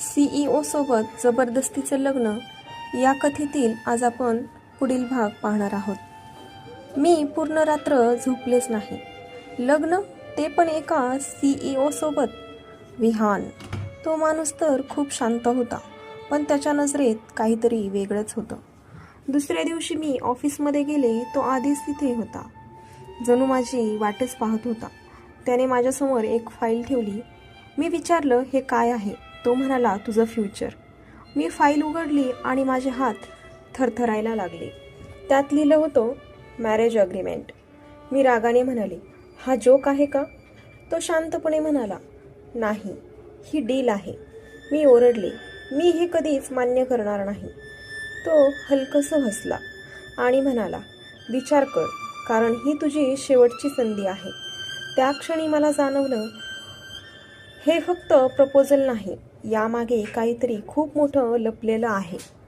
CEO सोबत जबरदस्तीचं लग्न या कथेतील आज आपण पुढील भाग पाहणार आहोत. मी पूर्ण रात्र झोपलेच नाही. लग्न ते पण एका CEO सोबत. विहान. तो माणूस तर खूप शांत होता, पण त्याच्या नजरेत काहीतरी वेगळंच होतं. दुसऱ्या दिवशी मी ऑफिसमध्ये गेले, तो आधीच तिथे होता. जणू माझी वाटच पाहत होता. त्याने माझ्यासमोर एक फाईल ठेवली. मी विचारलं, हे काय आहे? तो म्हणाला, तुझं फ्युचर. मी फाईल उघडली आणि माझे हात थरथरायला लागले. त्यात लिहिलं होतं, मॅरेज अग्रीमेंट. मी रागाने म्हणाले, हा जोक आहे का? तो शांतपणे म्हणाला, नाही, ही डील आहे. मी ओरडले, मी हे कधीच मान्य करणार नाही. तो हलकसं हसला आणि म्हणाला, विचार कर, कारण ही तुझी शेवटची संधी आहे. त्या क्षणी मला जाणवलं, हे फक्त प्रपोजल नाही, यामागे काहीतरी खूप मोठं लपलेलं आहे.